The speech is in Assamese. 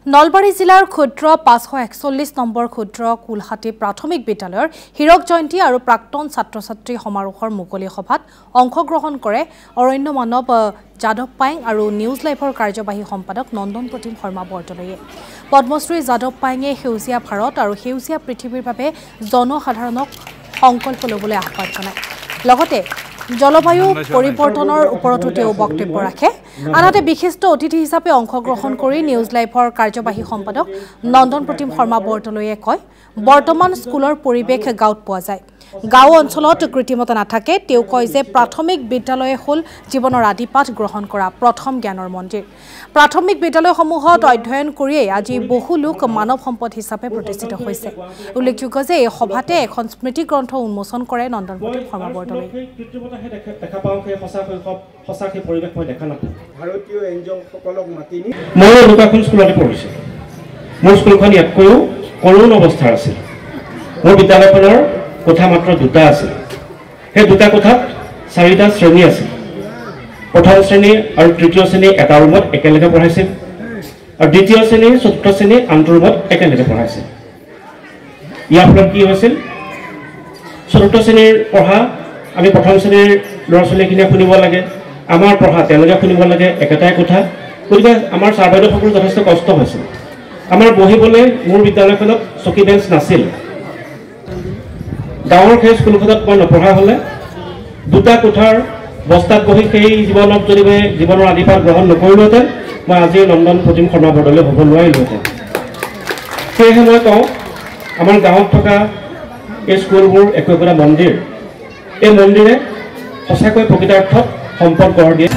নলবাৰী জিলাৰ ক্ষুদ্ৰ 541 নম্বৰ ক্ষুদ্ৰ কুলহাটী প্ৰাথমিক বিদ্যালয়ৰ হীৰক জয়ন্তী আৰু প্ৰাক্তন ছাত্ৰ-ছাত্ৰী সমাৰোহৰ মুকলি সভাত অংশগ্ৰহণ কৰে অৰণ্য মানৱ যাদৱ পায়েং আৰু নিউজ লাইভৰ কাৰ্যবাহী সম্পাদক নন্দন প্ৰতিম শৰ্মা বৰদলৈয়ে। পদ্মশ্ৰী যাদৱ পায়েঙে সেউজীয়া ভাৰত আৰু সেউজীয়া পৃথিৱীৰ বাবে জনসাধাৰণক সংকল্প ল'বলৈ আহ্বান জনায়। লগতে জলবায়ু পৰিৱৰ্তনৰ ওপৰতো তেওঁ বক্তব্য ৰাখে। আনহাতে বিশিষ্ট অতিথি হিচাপে অংশগ্ৰহণ কৰি নিউজ লাইভৰ কাৰ্যবাহী সম্পাদক নন্দন প্ৰতিম শৰ্মা বৰদলৈয়ে কয়, বৰ্তমান স্কুলৰ পৰিৱেশ গাঁৱত পোৱা যায়। গাঁও অঞ্চলত কৃত্ৰিমতা নাথাকে। তেওঁ কয় যে প্ৰাথমিক বিদ্যালয়ে হ'ল জীৱনৰ আদিপাঠ গ্ৰহণ কৰা প্ৰথম জ্ঞানৰ মন্দিৰ। প্ৰাথমিক বিদ্যালয়সমূহত অধ্যয়ন কৰিয়েই আজি বহু লোক মানৱ সম্পদ হিচাপে প্ৰতিষ্ঠিত হৈছে। উল্লেখযোগ্য যে এই সভাতে এখন স্মৃতি গ্ৰন্থ উন্মোচন কৰে নন্দন প্ৰতিম শৰ্মা বৰদলৈয়ে। ভাৰতীয় এনজিঅ'সকলক মাতি নি মই এনেকুৱাখন স্কুলতে পঢ়িছোঁ। মোৰ স্কুলখন ইয়াতকৈও কৰুণ অৱস্থাৰ আছিল। মোৰ বিদ্যালয়খনৰ কোঠা মাত্ৰ দুটা আছিল। সেই দুটা কোঠাত 4টা শ্ৰেণী আছিল। প্ৰথম শ্ৰেণী আৰু তৃতীয় শ্ৰেণী এটা ৰুমত একেলগে পঢ়াইছিল আৰু দ্বিতীয় শ্ৰেণী চতুৰ্থ শ্ৰেণী আনটো ৰুমত একেলগে পঢ়াইছিল। ইয়াৰ ফলত কি হৈছিল, চতুৰ্থ শ্ৰেণীৰ পঢ়া আমি প্ৰথম শ্ৰেণীৰ ল'ৰা ছোৱালীখিনিয়ে শুনিব লাগে, আমাৰ পঢ়া তেওঁলোকে শুনিব লাগে, একেটাই কথা। গতিকে আমাৰ ছাৰ বাইদেউসকলৰ যথেষ্ট কষ্ট হৈছিল। আমাৰ বহিবলৈ মোৰ বিদ্যালয়খনত চকী বেঞ্চ নাছিল। গাঁৱৰ সেই স্কুলখনত মই নপঢ়া হ'লে দুটা কোঠাৰ বস্তাত বহি সেই জীৱনত যদি মই জীৱনৰ আদিপাঠ গ্ৰহণ নকৰিলোহেঁতেন, মই আজি নন্দন প্ৰতিম শৰ্মা বৰদলৈ হ'ব নোৱাৰিলোহেঁতেন। সেয়েহে মই কওঁ, আমাৰ গাঁৱত থকা এই স্কুলবোৰ একো একোটা মন্দিৰ। এই মন্দিৰে সঁচাকৈ প্ৰকৃতাৰ্থত সম্পদ গঢ় দিয়ে।